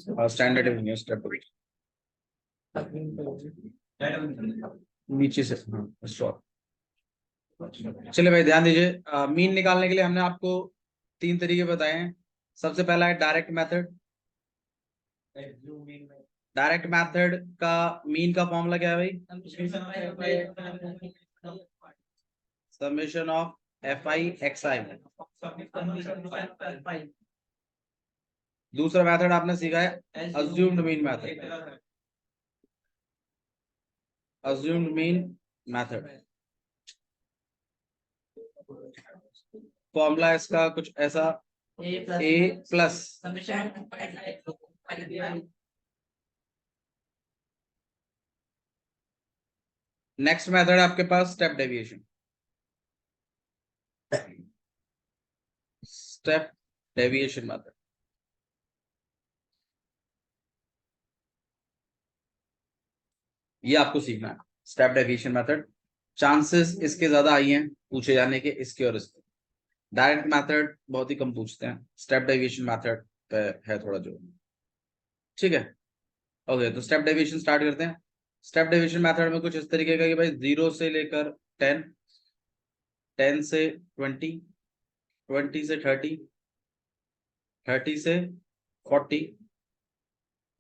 Standard deviation step नीचे से, हाँ श्योर। चलिए भाई ध्यान दीजिए, मीन निकालने के लिए हमने आपको 3 तरीके बताए हैं। सबसे पहला है डायरेक्ट मेथड। डायरेक्ट मेथड का मीन का फॉर्मूला क्या है भाई? Summation of F I X I. दूसरा मेथड आपने सीखा है assumed mean method. Assumed mean method formula इसका कुछ ऐसा, ए प्लस नेक्स्ट मेथड है आपके पास step deviation. Step deviation method, ये आपको सीखना है। स्टेप डेविएशन मेथड चांसेस इसके ज्यादा आई हैं पूछे जाने के, इसके और इसके। डायरेक्ट मेथड बहुत ही कम पूछते हैं, स्टेप डेविएशन मेथड पे है थोड़ा जो। ठीक है, ओके तो स्टेप डेविएशन स्टार्ट करते हैं। स्टेप डेविएशन मेथड में कुछ इस तरीके का कि भाई 0 से लेकर 10, 10 से 20, 20 से 30, 30 से 40,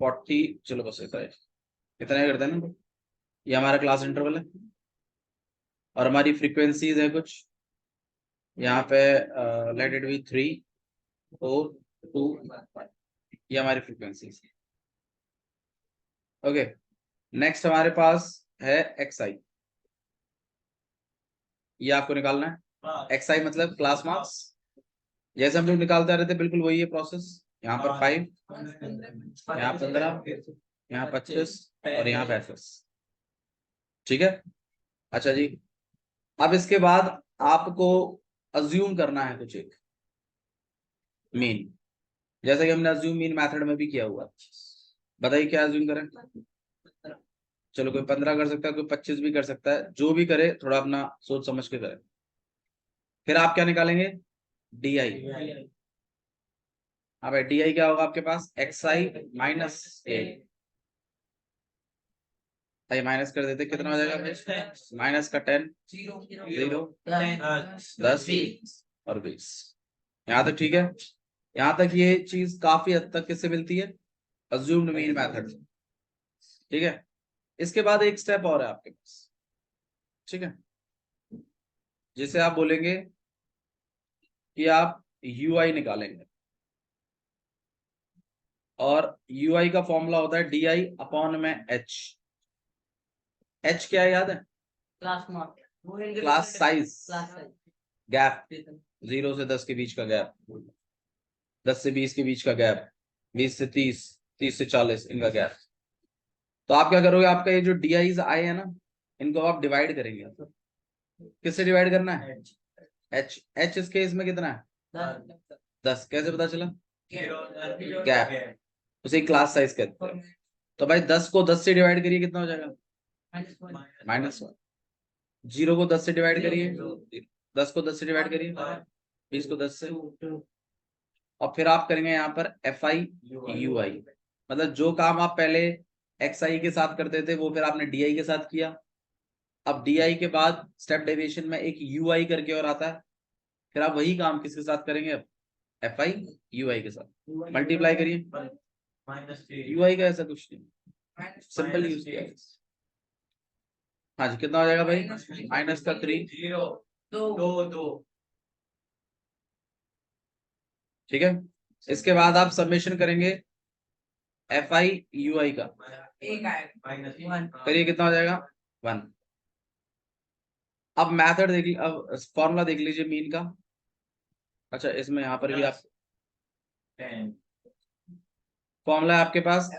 40 चलो बस इतना ही करते हैं ना। ये हमारा क्लास इंटरवल है और हमारी फ्रीक्वेंसीज है कुछ यहाँ पे, लेट इट बी 3, 4, 2, ये हमारी फ्रीक्वेंसीज। ओके, नेक्स्ट हमारे पास है एक्स आई। ये आपको निकालना है। एक्स आई मतलब क्लास मार्क्स, जैसे हम लोग निकालते रहते बिल्कुल वही है प्रोसेस। यहाँ पर 5, यहाँ 15, यहाँ 25 और यहाँ 35। ठीक है, अच्छा जी। अब इसके बाद आपको अज्यूम करना है कुछ एक मीन, जैसा कि हमने अज्यूम मीन मेथड में भी किया हुआ। बताइए क्या अज्यूम करें? चलो कोई 15 कर सकता है, कोई 25 भी कर सकता है, जो भी करे थोड़ा अपना सोच समझ के करे। फिर आप क्या निकालेंगे? D I. हाँ भाई डी आई क्या होगा आपके पास? एक्स आई माइनस ए। माइनस कर देते कितना हो जाएगा? माइनस का 10, 0, 10 और 20। यहाँ तक ठीक है। यहाँ तक ये चीज काफी हद तक किससे मिलती है? Assumed mean method. ठीक है, इसके बाद एक स्टेप और है आपके पास। ठीक है, जिसे आप बोलेंगे कि आप यू आई निकालेंगे, और यू आई का फॉर्मूला होता है डी आई अपॉन में एच। एच क्या है याद है? क्लास साइज, गैप, 0 से 10 के बीच का गैप, 10 से 20 के बीच का गैप, 20 से 30, 30 से 40 इनका गैप। तो आप क्या करोगे? आपका ये जो डी आईज आए हैं ना, इनको आप डिवाइड करेंगे। किससे डिवाइड करना है? एच। एच इस केस में कितना है? 10। कैसे पता चला? गैप, उसे क्लास साइज कहते हैं। तो भाई 10 को 10 से डिवाइड करिए, कितना हो जाएगा? -1। 0 को 10 से डिवाइड करिए, 10 को 10 से डिवाइड करिए, 20 को 10 से, और फिर आप करेंगे यहाँ पर एफ आई यू आई। मतलब जो काम आप पहले एक्स आई के साथ करते थे वो फिर आपने डी आई के साथ किया। अब डी आई के बाद स्टेप डेविएशन में एक यू आई करके और आता है, फिर आप वही काम किसके साथ करेंगे? अब एफ आई यू आई के साथ मल्टीप्लाई करिए। यू आई का ऐसा कुछ नहीं, सिंपल यूज किया। हाँ जी, कितना हो जाएगा भाई? -3, 2। ठीक है, इसके बाद आप सबमिशन करेंगे एफ आई यू आई का, करिए कितना हो जाएगा? 1। अब मेथड देख लीजिए, अब फॉर्मूला देख लीजिए मीन का। अच्छा इसमें यहाँ पर भी आप फॉर्मूला है आपके पास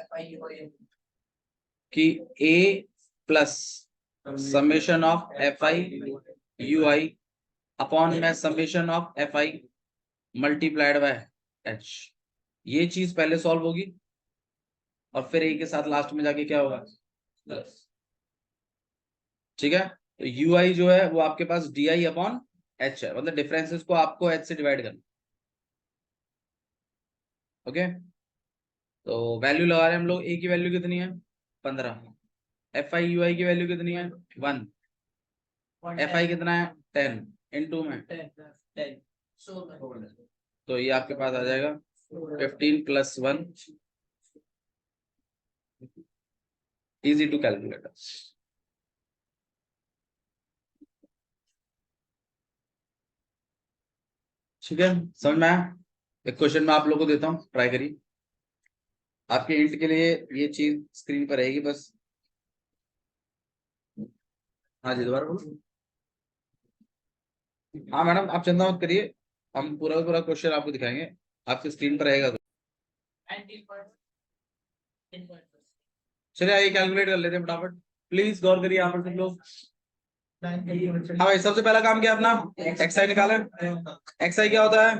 कि A plus summation of F I U I upon में summation of F I multiplied by H. ये चीज पहले सॉल्व होगी और फिर ए के साथ लास्ट में जाके क्या होगा? ठीक है, तो यू आई जो है वो आपके पास डी आई अपॉन एच है, मतलब डिफरेंसेस को आपको एच से डिवाइड करना। ओके, तो वैल्यू लगा रहे हैं हम लोग। ए की वैल्यू कितनी है 15, एफ आई यू आई की वैल्यू कितनी है 1, एफ आई कितना है 10 इनटू में 10, तो ये आपके पास आ जाएगा 15 + 1, इजी टू कैलकुलेट। ठीक है, समझ में आया? एक क्वेश्चन मैं आप लोगों को देता हूँ, ट्राई करिए। आपके इंट के लिए ये चीज स्क्रीन पर रहेगी बस। हाँ जी, दोबारा बोलो। हाँ मैडम, आप चिंता मत करिए, हम पूरा पूरा क्वेश्चन आपको दिखाएंगे, आपकी स्क्रीन पर रहेगा। चलिए आइए कैलकुलेट कर लेते हैं फटाफट, प्लीज गौर करिए यहाँ पर सब लोग। हाँ भाई, सबसे पहला काम क्या अपना एक्स आई निकाले। एक्स आई क्या होता है,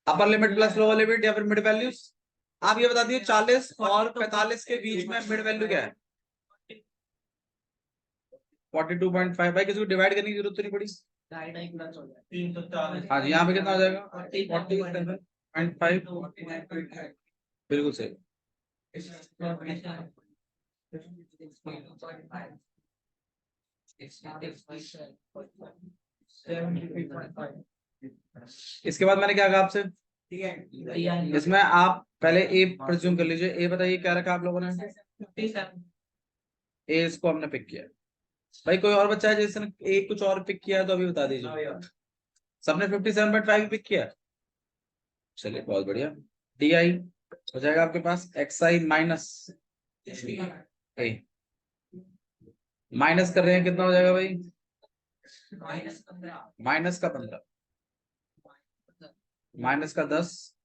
upper limit plus lower limit या फिर मिड वैल्यूज। आप ये बता दिए 40 और 45 के बीच में मिड वैल्यू क्या है 42.5। भाई किसी को डिवाइड करने की जरूरत तो नहीं पड़ी। हाँ जी, यहाँ पे कितना हो जाएगा 47.5, बिल्कुल सही। इसके बाद मैंने क्या कहा आपसे, इसमें आप पहले ए प्रिज्यूम कर लीजिए। ए बताइए क्या रखा आप लोगों ने, ए इसको हमने पिक किया। भाई कोई और बच्चा है जिसने ए कुछ और पिक किया है तो अभी बता दीजिए। सबने 57.5 पिक किया, चलिए बहुत बढ़िया। डी आई हो जाएगा आपके पास एक्स आई माइनस ए, माइनस कर रहे हैं कितना हो जाएगा भाई माइनस का 15, माइनस का 10,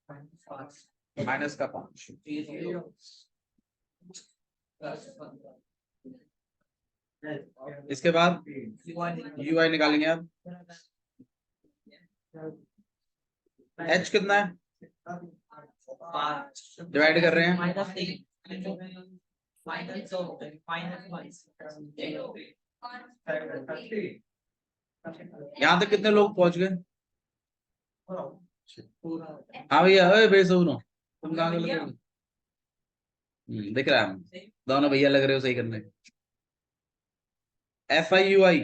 माइनस का 5। इसके बाद यू आई निकालेंगे आप। एच कितना है, डिवाइड कर रहे हैं यहाँ तक कितने लोग पहुंच गए। हाँ भैया, बेसुनो तुम कहाँ गलत हो? दिख रहा है, दोनों भैया लग रहे हो सही करने। F I U I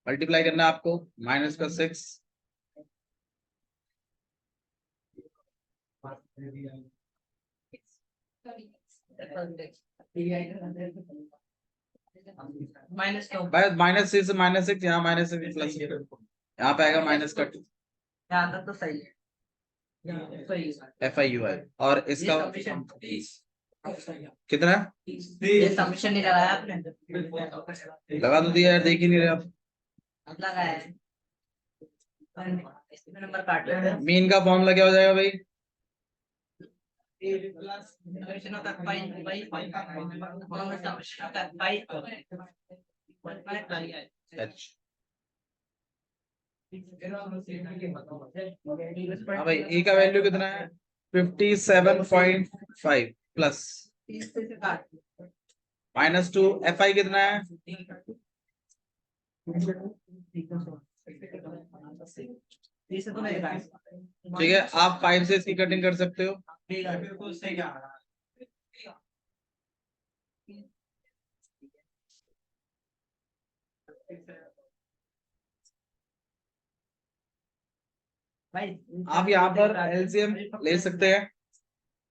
multiply करना है आपको, माइनस का 6, माइनस 6 से -6, यहाँ -6 प्लस, यहाँ पे आएगा माइनस का 2। यहाँ तक तो सही है, एफ आई यू आई। और इसका कितना है, ये सबमिशन नहीं लगाया आपने, लगा तो दिया यार, देख ही नहीं रहे आप। लगाया है, नंबर काट लेते हैं। मीन का फॉर्मूला क्या हो जाएगा भाई, H। हाँ भाई, ए का वैल्यू कितना है 57.5 प्लस -2, एफ आई कितना है, ठीक है आप 5 से इसकी कटिंग कर सकते हो। आप यहाँ पर एलसीएम ले सकते हैं,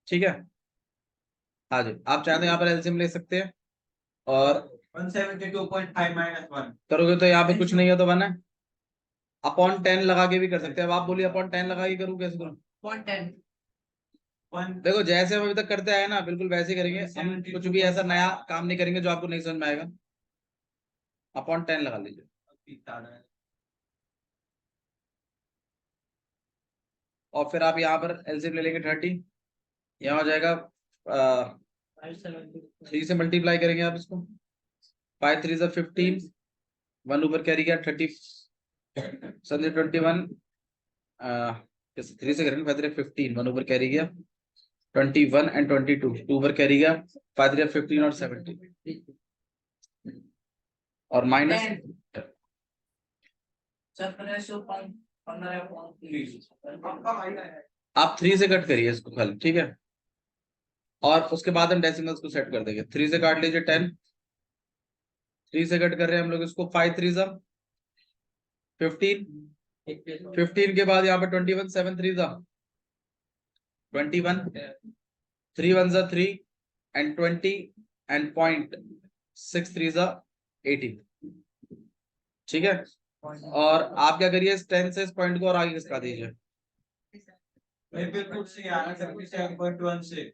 ठीक है। हाँ जी, आप चाहे तो यहाँ पर एलसीएम ले सकते हैं, और 172.5 -1 करोगे तो यहाँ पे कुछ नहीं है तो 1 है, अपॉन 10 लगा के भी कर सकते हैं। अब आप बोलिए अपॉन 10 लगा के करूँ कैसे करूँ। देखो जैसे हम अभी तक करते आए ना, बिल्कुल वैसे ही करेंगे हम, कुछ भी ऐसा नया काम नहीं करेंगे जो आपको नहीं समझ में आएगा। अपॉन 10 लगा लीजिए, और फिर आप यहाँ पर एलसीएम ले लेंगे 30, यहाँ हो जाएगा 3 से मल्टीप्लाई करेंगे आप इसको, 5 3 से 15, 1 ऊपर कैरी किया 30, संधि 21, 3 से करेंगे 5 3 15, 1 ऊपर कैरी किया 21 एंड 22, 2 ऊपर कैरी किया 5 3 15 और 17, और माइनस आप 3 से कट करिए इसको खाली, ठीक है, और उसके बाद हम डेसिमल्स को सेट कर देंगे। 3 से काट लीजिए 10, 3 से कट कर रहे हैं हम लोग इसको, 5 3 जा 15, 15 के बाद यहाँ पे 21, 7 3 जा 21, 3 1 जा 3 एंड 20 एंड पॉइंट 6 3 जा 18, ठीक है। और आप क्या करिए, इस 10 से इस पॉइंट को और आगे किसका दीजिए, मैं बिल्कुल सही आ रहा है 77.1 से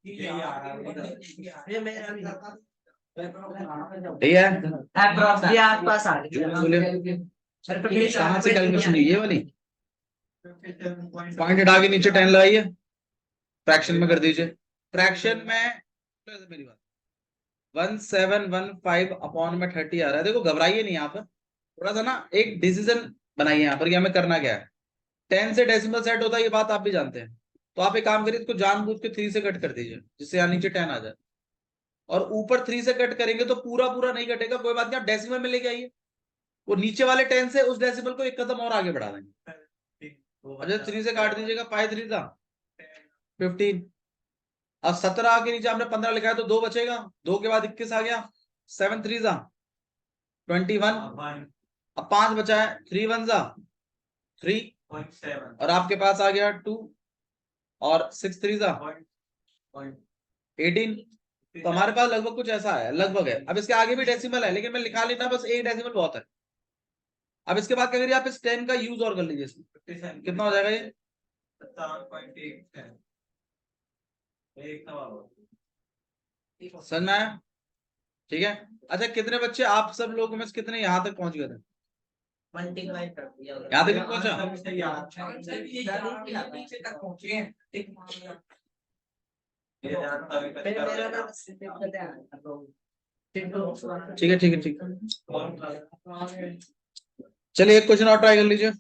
यही आ रहा है। ठीक है। अप्रॉक्स ये आसपास आ गया। कहाँ से कैलकुलेशन हुई ये वाली, 57.1 पॉइंट हटा के नीचे 10 लगाइए, फ्रैक्शन में कर दीजिए। फ्रैक्शन में मेरी बात 1715 अपॉन में 30 आ रहा है। देखो घबराइए नहीं, यहाँ पर थोड़ा सा ना एक डिसीजन बनाइए यहाँ पर कि हमें करना क्या है। 10 से डेसिमल सेट होता है, ये बात आप भी जानते हैं, तो आप एक काम करिए, इसको जानबूझ के 3 से कट कर दीजिए जिससे यहाँ नीचे 10 आ जाए, और ऊपर 3 से कट करेंगे तो पूरा पूरा नहीं कटेगा, कोई बात नहीं, आप डेसिमल में लेके आइए, वो नीचे वाले 10 से उस डेसिमल को एक कदम और आगे बढ़ा देंगे। अच्छा 3 से काट दीजिएगा, 5 3 था 15, अब 17 के नीचे आपने 15 लिखा है तो 2 बचेगा, 2 के बाद 21 आ गया, 7 3 जा 21, अब 5 बचा है, 3 1 जा 3 और आपके पास आ गया 2 और 6 3 जा 18। तो हमारे पास लगभग कुछ ऐसा है, लगभग है। अब इसके आगे भी डेसिमल है लेकिन मैं लिखा लेना, बस एक डेसिमल बहुत है। अब इसके बाद क्या करिए, आप इस 10 का यूज और कर लीजिए इसमें, कितना हो जाएगा ये 57.1 समझ में आया, ठीक है। अच्छा कितने बच्चे आप सब लोगों में से कितने यहाँ तक पहुंच गए थे, मल्टीप्लाई कर दिया। यहाँ तक पहुंचा, मेरा नाम ठीक है ठीक है ठीक है। चलिए एक क्वेश्चन और ट्राई कर लीजिए।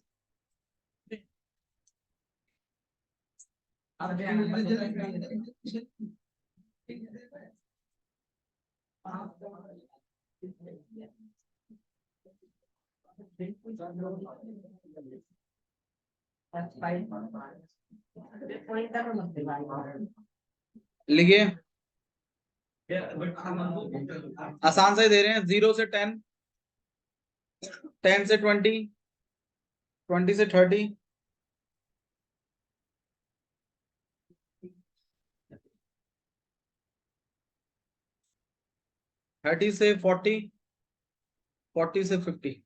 लिखिए, आसान से ही दे रहे हैं, 0 से 10, 10 से 20, 20 से 30, 30 से 40, 40 से 50।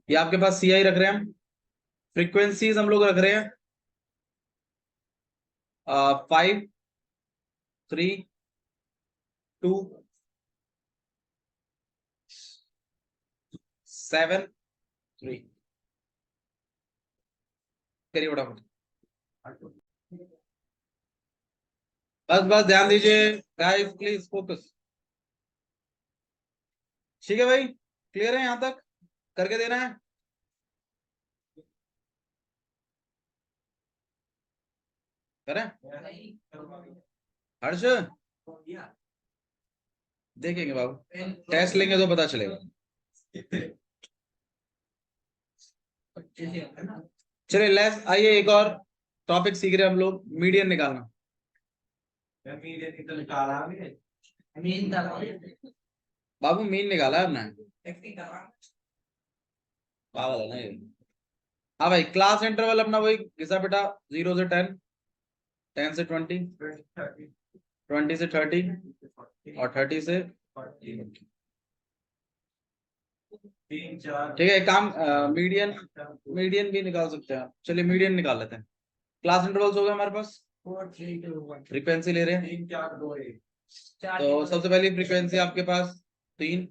ये आपके पास CI रख रहे हैं हम, फ्रीक्वेंसीज हम लोग रख रहे हैं 5 3 2 7 3। करिए फटाफट, बस बस ध्यान दीजिए गाइस, प्लीज फोकस। ठीक है भाई, क्लियर है यहां तक, करके देना है, करें हर्ष, देखेंगे बाबू, टेस्ट लेंगे तो पता चलेगा। चलिए लेट्स, आइए एक और टॉपिक सीख रहे हैं हम लोग, मीडियन निकालना। बाबू मीन निकाला है हमने, पागल है ना ये। हाँ भाई, क्लास इंटरवल अपना वही घिसा बेटा, 0 से 10, 10 से 20, 20 से 30 और 30 से, ठीक है। एक काम, मीडियन, मीडियन भी निकाल सकते हैं, चलिए मीडियन निकाल लेते हैं। क्लास इंटरवल्स हो गए हमारे पास, फ्रीक्वेंसी ले रहे हैं, तो सबसे पहली फ्रीक्वेंसी आपके पास 3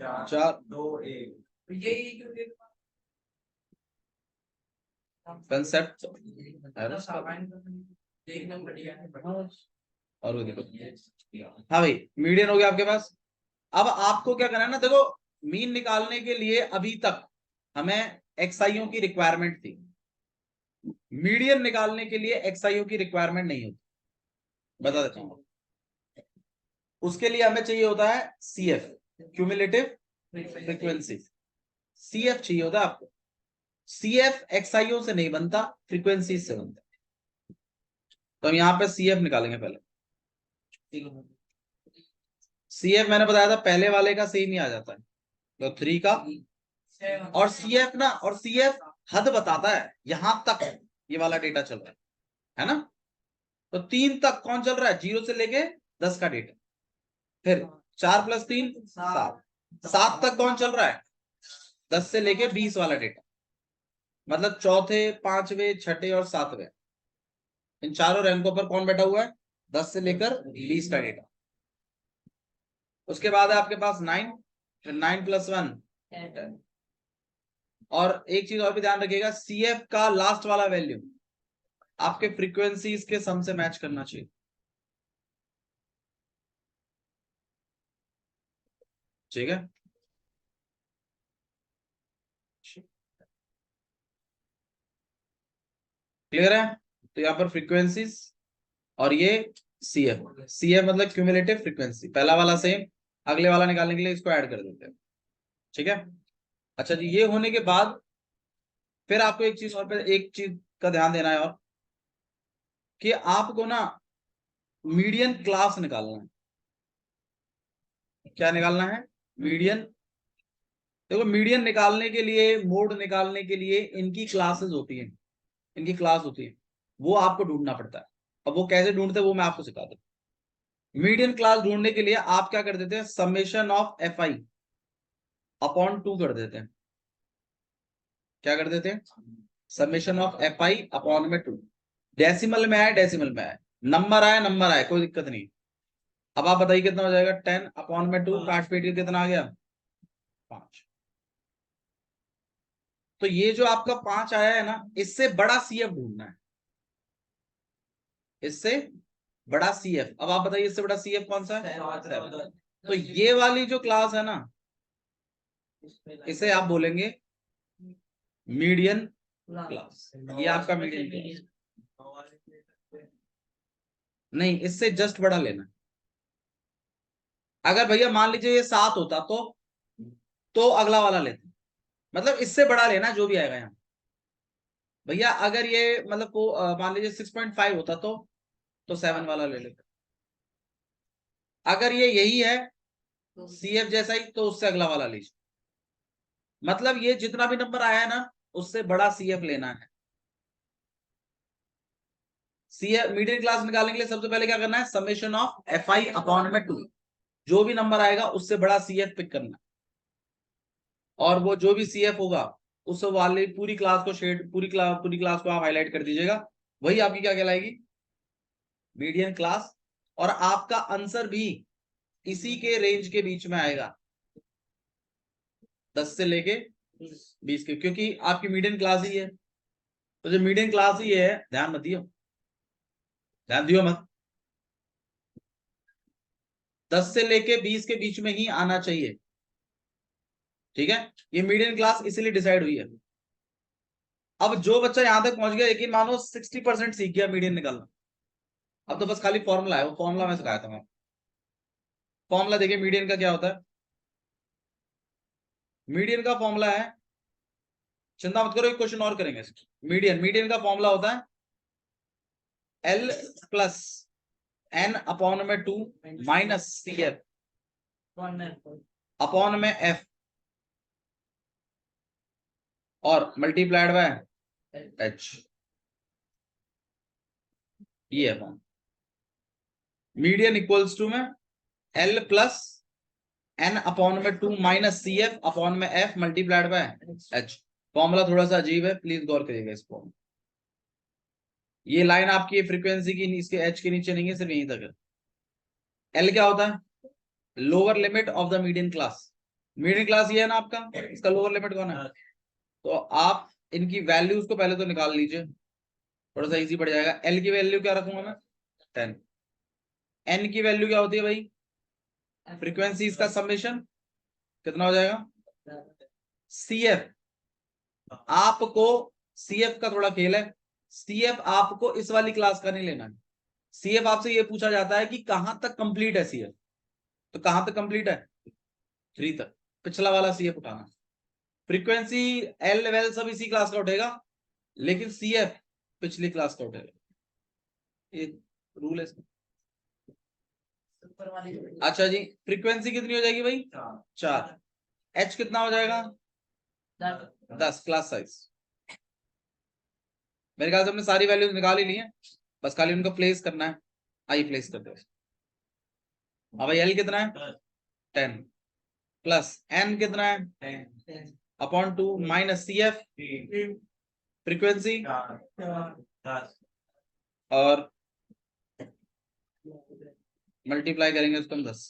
4 2 1 कंसेप्ट और वो देखो, हाँ भाई मीडियन हो गया आपके पास। अब आपको क्या करना है ना, देखो मीन निकालने के लिए अभी तक हमें एक्सआईओ की रिक्वायरमेंट थी, मीडियन निकालने के लिए एक्सआईओ की रिक्वायरमेंट नहीं होती, बता देता हूं। उसके लिए हमें चाहिए होता है CF, क्यूमुलेटिव फ्रीक्वेंसी, CF चाहिए होता है आपको। CF XIO से नहीं बनता, फ्रीक्वेंसी से बनता है। तो हम यहाँ पे CF निकालेंगे पहले। CF मैंने बताया था पहले वाले का सेम ही आ जाता है, तो 3 का, और CF ना, और CF हद बताता है यहां तक ये वाला डेटा चल रहा है ना। तो 3 तक कौन चल रहा है, 0 से लेके 10 का डेटा, फिर 4 + 3 7, 7 तक कौन चल रहा है, 10 से लेके 20 वाला डेटा, मतलब चौथे, पांचवें, छठे और सातवें, इन चारों रैंकों पर कौन बैठा हुआ है, 10 से लेकर 20 का डेटा। उसके बाद है आपके पास 9, फिर 9 + 1 10। और एक चीज और भी ध्यान रखिएगा, CF का लास्ट वाला वैल्यू आपके फ्रीक्वेंसीज के सम से मैच करना चाहिए। ठीक है, क्लियर है। तो यहाँ पर फ्रीक्वेंसीज और ये CF मतलब क्यूमुलेटिव फ्रीक्वेंसी, पहला वाला सेम, अगले वाला निकालने के लिए इसको ऐड कर देते हैं। ठीक है, अच्छा जी, ये होने के बाद फिर आपको एक चीज और पे, एक चीज का ध्यान देना है, और कि आपको ना मीडियन क्लास निकालना है। क्या निकालना है, मीडियन। देखो मीडियन निकालने के लिए, मोड निकालने के लिए इनकी क्लासेस होती हैं, इनकी क्लास होती है, वो आपको ढूंढना पड़ता है। अब वो कैसे ढूंढते हैं वो मैं आपको सिखा दूं। मीडियन क्लास ढूंढने के लिए आप क्या कर देते हैं, समेशन ऑफ FI अपॉन 2 कर देते हैं। क्या कर देते हैं, समेशन ऑफ FI अपॉन में 2। डेसिमल में आए, डेसिमल में आए, नंबर आए, नंबर आए, कोई दिक्कत नहीं। अब आप बताइए कितना हो जाएगा, 10 अपॉन में 2, काट पीट के कितना आ गया, 5। तो ये जो आपका 5 आया है ना, इससे बड़ा CF ढूंढना है, इससे बड़ा CF। अब आप बताइए इससे बड़ा CF कौन सा है, 7। तो ये वाली जो क्लास है ना, इसे आप बोलेंगे मीडियन क्लास। ये आपका मीडियन क्लास नहीं, इससे जस्ट बड़ा लेना। अगर भैया मान लीजिए ये 7 होता तो अगला वाला लेते, मतलब इससे बड़ा लेना जो भी आएगा यहाँ। भैया अगर ये मतलब को मान लीजिए 6.5 होता तो 7 वाला ले लेते। अगर ये यही है CF जैसा ही, तो उससे अगला वाला लीजिए। मतलब ये जितना भी नंबर आया है ना, उससे बड़ा CF लेना है। CF मीडियन क्लास निकालने के लिए सबसे पहले क्या करना है, समेशन ऑफ FI अपॉन में 2, जो भी नंबर आएगा उससे बड़ा CF पिक करना है। और वो जो भी CF होगा उस वाले पूरी क्लास को शेड, पूरी क्लास को आप हाईलाइट कर दीजिएगा, वही आपकी क्या कहलाएगी, मीडियन क्लास। और आपका आंसर भी इसी के रेंज के बीच में आएगा, 10 से लेके 20 के, क्योंकि आपकी मीडियन क्लास ही है। तो जो मीडियन क्लास ही है, ध्यान मत दियो, ध्यान दियो मत, 10 से लेके 20 के बीच में ही आना चाहिए। ठीक है, ये मीडियन क्लास इसीलिए डिसाइड हुई है। अब जो बच्चा यहां तक पहुंच गया, यकीन मानो 60% सीख गया मीडियन निकालना, अब तो बस खाली फॉर्मूला है, वो फॉर्मूला मैं सिखाया था। मैं फॉर्मूला देखिए मीडियन का क्या होता है। मीडियन का फॉर्मूला है, चिंता मत करो, एक क्वेश्चन और करेंगे। मीडियन का फॉर्मूला होता है L प्लस N अपॉन में 2 माइनस CF अपॉन में F और मल्टीप्लाइड बाय H। ये है फॉर्म। मीडियन इक्वल्स टू में L प्लस N अपॉन में 2 माइनस CF अपॉन में F multiplied by H। Formula थोड़ा सा अजीब है, प्लीज गौर करिएगा इस फॉर्म। ये लाइन आपकी फ्रीक्वेंसी की, इसके H के नीचे नहीं है, सिर्फ यहीं तक है। L क्या होता है, lower limit of the median class. Median class ये है ना आपका, इसका लोअर लिमिट कौन है। तो आप इनकी वैल्यूज को पहले तो निकाल लीजिए, थोड़ा सा इजी पड़ जाएगा। L की वैल्यू क्या रखूंगा मैं, 10। N की वैल्यू क्या होती है भाई, फ्रीक्वेंसी इसका समेशन कितना हो जाएगा। CF आपको, CF का थोड़ा खेल है, CF आपको इस वाली क्लास का नहीं लेना है। CF आपसे ये पूछा जाता है कि कहां तक कंप्लीट है CF, तो कहां तक कंप्लीट है, 3 तक, पिछला वाला CF उठाना। फ्रीक्वेंसी एल लेवल सब इसी क्लास का उठेगा, लेकिन सीएफ पिछली क्लास का उठेगा, ये रूल है इसका। ऊपर वाली अच्छा जी, फ्रीक्वेंसी कितनी हो जाएगी भाई? 4। एच कितना हो जाएगा? 10 क्लास साइज। मेरे ख्याल से हमने सारी वैल्यूज निकाल ही ली है, बस खाली उनको प्लेस करना है। आइए प्लेस कर दो। अब भाई एल कितना है? 10 प्लस एन कितना है? Upon 2 minus C F frequency और मल्टीप्लाई करेंगे इसको हम 10।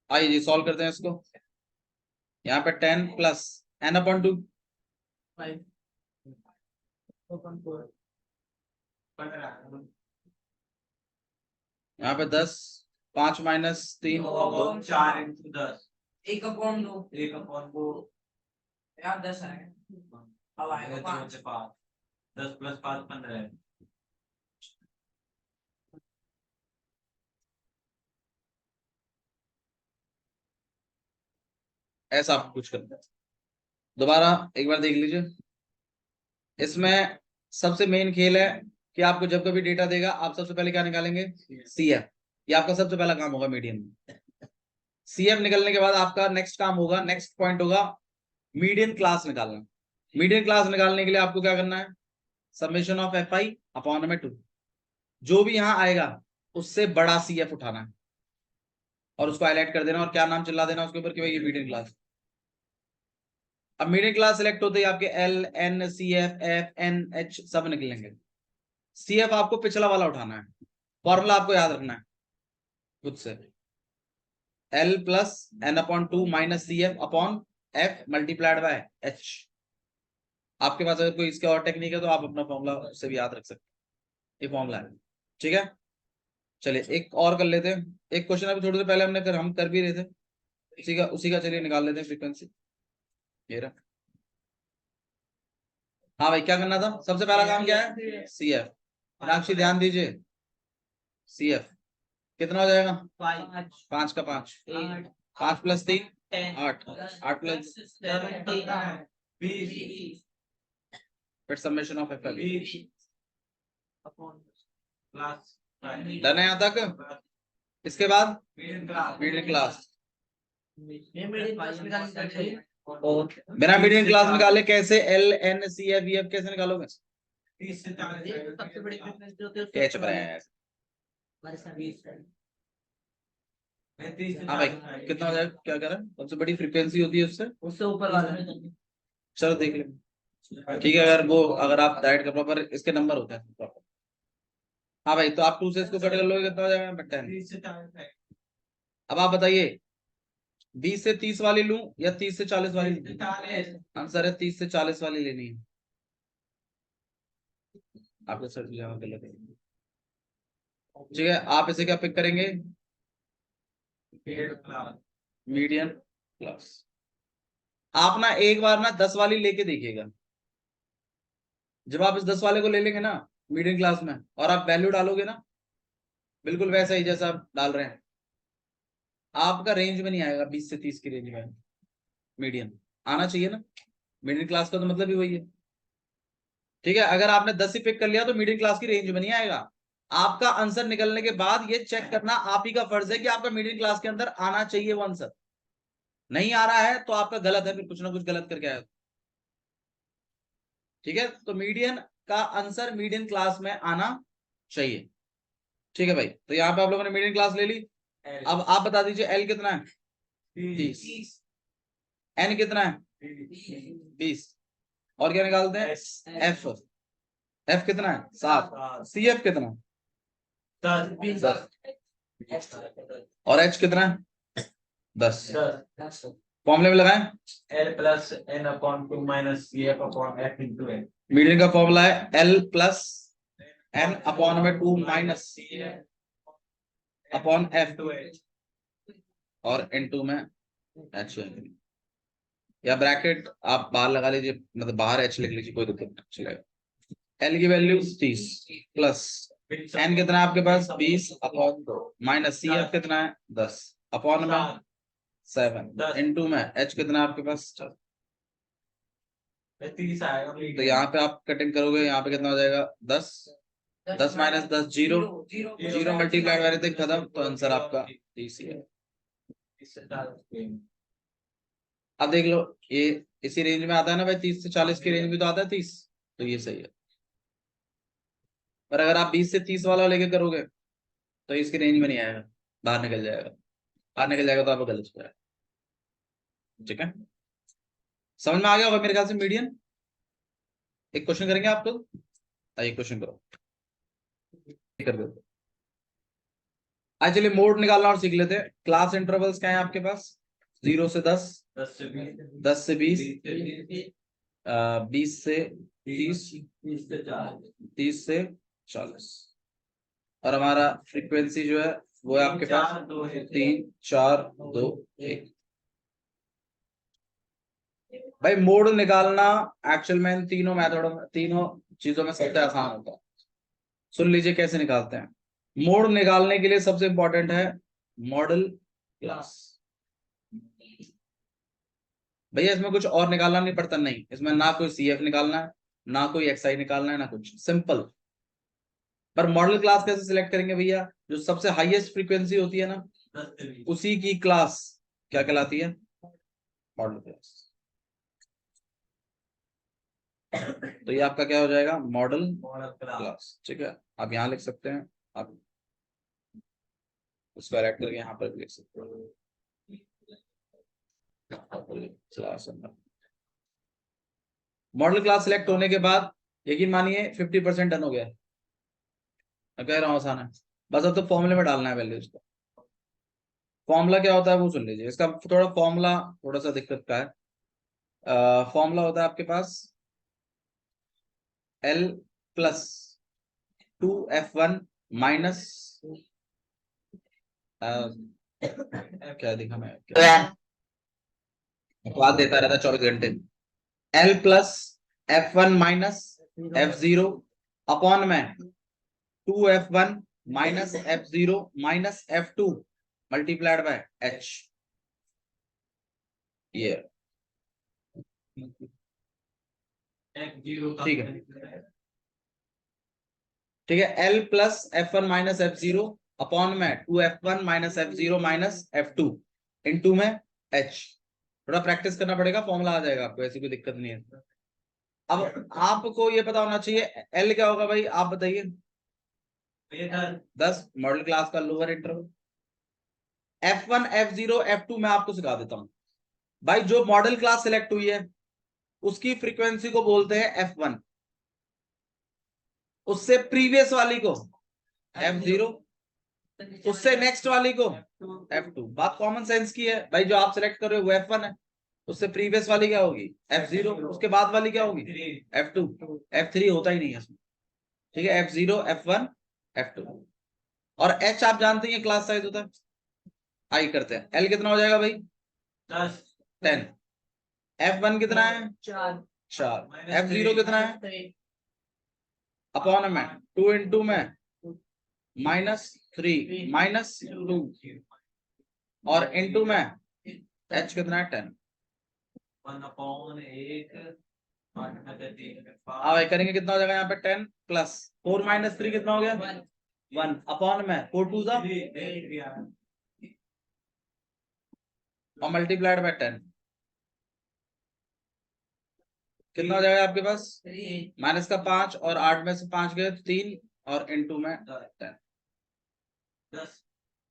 आइए जी सॉल्व करते हैं इसको। यहाँ पे 10 प्लस एन अपॉन 2 यहाँ पे 10, 5 माइनस 3 2 4 into 10 1 अपॉन 2 1 upon 2 यार 10 आएगा, अब आएगा 5 10 plus 5 15 है। ऐसा आप कुछ करते हैं। दोबारा एक बार देख लीजिए। इसमें सबसे मेन खेल है कि आपको जब कभी डेटा देगा आप सबसे पहले क्या निकालेंगे? सीएफ। ये आपका सबसे पहला काम होगा मीडियन में। सीएफ निकलने के बाद आपका नेक्स्ट काम होगा, नेक्स्ट पॉइंट होगा मीडियन क्लास निकालना। मीडियन क्लास निकालने के लिए आपको क्या करना है? Summation of F I upon में 2, जो भी यहां आएगा उससे बड़ा सीएफ उठाना है और उसको हाईलाइट कर देना और क्या नाम चिल्ला देना उसके ऊपर कि भाई ये मीडियन क्लास। अब मीडियन क्लास सिलेक्ट होते ही आपके L N C F F N H सब निकलेंगे। सीएफ आपको पिछला वाला उठाना है, फॉर्मूला आपको याद रखना है खुद से, L plus N upon 2 minus C F upon F multiplied by H. आपके पास अगर कोई इसके और टेक्निक है तो आप अपना फॉर्मूला से भी याद रख सकते हैं, ये फॉर्मूला है। ठीक है, चलिए एक और कर लेते हैं। एक क्वेश्चन अभी थोड़ी देर पहले हम कर भी रहे थे, उसी का चलिए निकाल लेते हैं फ्रीक्वेंसी। ये रहा। हाँ भाई क्या करना था? सबसे पहला काम क्या है? सीएफ। मीनाक्षी ध्यान दीजिए, सीएफ कितना हो जाएगा? 5 का 5, 5 प्लस 3 8, 8 प्लस फिर summation of F I. Done है यहाँ तक? इसके बाद मीडियन क्लास। बिना मीडियन क्लास निकाले कैसे L N C F E F कैसे निकालोगे? 30 से 40 सबसे बड़ी फ्रीक्वेंसी होती है कैच पर है। हाँ भाई कितना हो जाएगा? क्या कह रहा है? सबसे बड़ी फ्रीक्वेंसी होती है उससे ऊपर वाला। चलो देख ले। ठीक है, अगर आप डायरेक्ट कर प्रॉपर इसके नंबर होते हैं प्रॉपर। हाँ भाई तो आप 2 से इसको कट कर लोगे कितना हो जाएगा? 10। अब आप बताइए 20 से 30 वाली लूं या 30 से 40 वाली लूं? आंसर है 30 से 40 वाली लेनी है। आपको सर जमा कर लेते हैं। ठीक है, आप इसे क्या पिक करेंगे? Median class. आप ना एक बार ना 10 वाली लेके देखिएगा। जब आप इस 10 वाले को ले लेंगे ना मीडियन क्लास में और आप वैल्यू डालोगे ना बिल्कुल वैसा ही जैसा आप डाल रहे हैं, आपका रेंज में नहीं आएगा। 20 से 30 की रेंज में मीडियन आना चाहिए ना, मीडियन क्लास का तो मतलब ही वही है। ठीक है, अगर आपने 10 ही पिक कर लिया तो मीडियम क्लास की रेंज में नहीं आएगा। आपका आंसर निकलने के बाद ये चेक करना आप ही का फर्ज है कि आपका मीडियम क्लास के अंदर आना चाहिए वो आंसर। नहीं आ रहा है तो आपका गलत है, फिर कुछ ना कुछ गलत करके आया। ठीक है, तो मीडियन का आंसर मीडियम क्लास में आना चाहिए। ठीक है भाई, तो यहाँ पे आप लोगों ने मीडियम क्लास ले ली। अब आप बता दीजिए एल कितना है? 30। एन कितना है? 20। और क्या निकालते हैं? एफ। एफ कितना है? 7। सी एफ कितना है? 10। और एच कितना है? 10। फॉर्मूले में लगाएं। L plus n upon 2 minus CF upon F into N. Median का फॉर्मूला है एल प्लस एन अपॉन में 2 माइनस अपॉन एफ और N2 में एच या ब्रैकेट आप बाहर लगा लीजिए, मतलब बाहर एच लिख लीजिए, कोई दिक्कत नहीं चलेगा। एल की वैल्यू 30 प्लस एन कितना है आपके पास? 20 अपॉन 2 माइनस सी एफ कितना है? 10 अपॉन में 7 10 इनटू में h कितना है आपके पास? 30 आएगा तो यहाँ पे आप कटिंग करोगे, यहाँ पे कितना हो जाएगा? 10 10 minus 10 zero, zero multiply by anything खत्म, तो आंसर आपका 30 ही है। अब देख लो, ये इसी रेंज में आता है ना भाई, 30 से 40 की रेंज में तो आता है 30, तो ये सही है। पर अगर आप 20 से 30 वाला लेके करोगे तो इसकी रेंज में नहीं आएगा, बाहर निकल जाएगा, बाहर निकल जाएगा तो आपको गलत हो जाएगा। ठीक है, समझ में आ गया होगा मेरे ख्याल से। मीडियन एक क्वेश्चन करेंगे आप लोग, आइए क्वेश्चन करो, कर दो। एक्चुअली मोड निकालना और सीख लेते हैं। क्लास इंटरवल्स क्या है आपके पास? 0 से 10, 10 से 20, 10 से 20, 20 से 30, 30 से 40, 30 से 40। और हमारा फ्रीक्वेंसी जो है वो है आपके पास 3 4 2 1। भाई मोड निकालना एक्चुअल में इन तीनों मेथड में, तीनों चीजों में सबसे आसान होता है। सुन लीजिए कैसे निकालते हैं। मोड निकालने के लिए सबसे इंपॉर्टेंट है मॉडल क्लास। भैया इसमें कुछ और निकालना नहीं पड़ता, नहीं, इसमें ना कोई CF निकालना है, ना कोई XI निकालना है, ना कुछ, सिंपल। पर मॉडल क्लास कैसे सिलेक्ट करेंगे भैया? जो सबसे हाईएस्ट फ्रीक्वेंसी होती है ना, 10 से 20, उसी की क्लास क्या कहलाती है? Model class. तो ये आपका क्या हो जाएगा? Model model class. क्लास। ठीक है, आप यहाँ लिख सकते हैं, आप उसको ऐड करके यहाँ पर भी लिख सकते हैं, क्लास। मॉडल क्लास सिलेक्ट होने के बाद यकीन मानिए 50% डन हो गया। मैं कह रहा हूँ आसान है, बस अब तो फॉर्मूले में डालना है वैल्यूज को। फॉर्मूला क्या होता है वो सुन लीजिए, इसका थोड़ा फॉर्मूला थोड़ा सा दिक्कत का है। फॉर्मूला होता है आपके पास L प्लस 2F1 माइनस क्या दिखा मैं, बात देता रहता 24 घंटे। L plus F1 minus F0 upon में 2F1 minus F0 minus F2 multiplied by H। ये ठीक है, ठीक है। L plus F1 minus F0 upon में 2F1 minus F0 minus F2 into में H। थोड़ा प्रैक्टिस करना पड़ेगा, फॉर्मूला आ जाएगा आपको, ऐसी कोई दिक्कत नहीं है। अब आपको ये पता होना चाहिए L क्या होगा भाई, आप बताइए। 10 मॉडल क्लास का lower interval. F1 F0 F2 मैं आपको सिखा देता हूं भाई। जो मॉडल क्लास सिलेक्ट हुई है उसकी फ्रीक्वेंसी को बोलते हैं F1, उससे प्रीवियस वाली को F0, उससे नेक्स्ट वाली को F2। बात कॉमन सेंस की है भाई, जो आप सिलेक्ट कर रहे हो वो F1 है, उससे प्रीवियस वाली क्या होगी? F0, उसके बाद वाली क्या होगी? F2। F3 होता ही नहीं है इसमें। ठीक है, F0 F1 F2। और H आप जानते हैं क्लास साइज होता है। आई करते हैं, L कितना हो जाएगा भाई? 10। F1 कितना है? 4। F0 कितना है? अपॉन में 2 इंटू में -3 -2 और इंटू में H कितना है? 10। अब करेंगे कितना हो जाएगा यहाँ पे? 10 प्लस 4 माइनस 3 कितना हो गया? 1 अपॉन में 4 2 और मल्टीप्लाइड बाय 10 कितना हो जाएगा आपके पास? माइनस का 5 और 8 में से 5 गए 3 और इनटू में 10।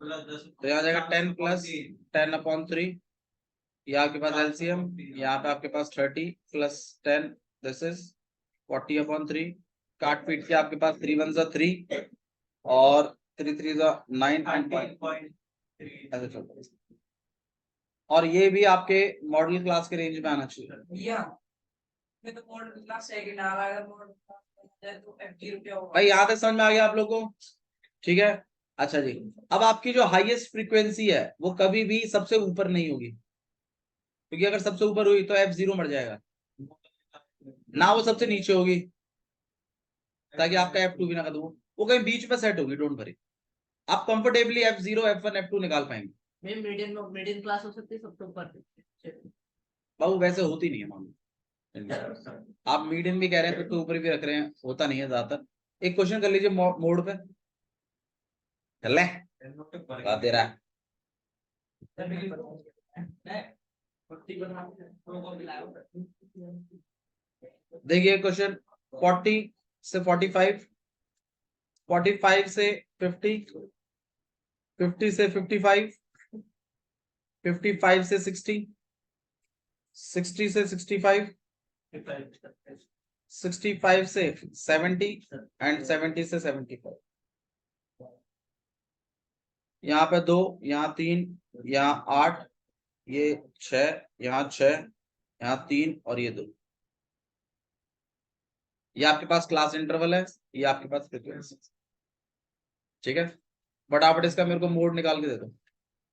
तो यहाँ जाएगा 10 प्लस 10 अपॉन 3, ये आपके पास एलसीएम, यहाँ पे आपके पास 30 प्लस 10 दिस इज 40 अपॉन 3। काट पीट के आपके पास 3 1 3 और 3 3 9 ऐसे चलता है। और ये भी आपके मॉडल क्लास के रेंज में आना चाहिए। तो मॉडल क्लास सेकंड आ रहा है, मॉडल क्लास तो F0 क्या होगा भाई? यहाँ तक समझ में आ गया आप लोग को? ठीक है, अच्छा जी। अब आपकी जो हाईएस्ट फ्रीक्वेंसी है वो कभी भी सबसे ऊपर नहीं होगी, क्योंकि अगर सबसे ऊपर हुई तो F0 मर जाएगा ना, वो सबसे नीचे होगी ताकि आपका F2 भी ना खत्म हो, वो कहीं बीच में सेट होगी। डोंट वरी, आप कंफर्टेबली F0 F1 F2 निकाल पाएंगे। मैं मीडियम क्लास हो सकती है सबसे ऊपर। बाबू वैसे होती नहीं है मामला, आप मीडियम भी कह रहे हैं फिर तो ऊपर भी रख रहे हैं, होता नहीं है ज्यादातर। एक क्वेश्चन कर लीजिए मोड पे, कर ले बात दे रहा है। देखिए क्वेश्चन 40 से 45, 45 से 50, 50 से 55, 55 से 60, 60 से 65, 65 से 70 एंड 70 से 75। यहाँ पे 2, यहाँ 3, यहाँ 8, ये 6, यहाँ 6, यहाँ 3 और ये 2। ये आपके पास क्लास इंटरवल है, ये आपके पास फ्रीक्वेंसी। ठीक है, फटाफट इसका मेरे को मोड निकाल के दे दो।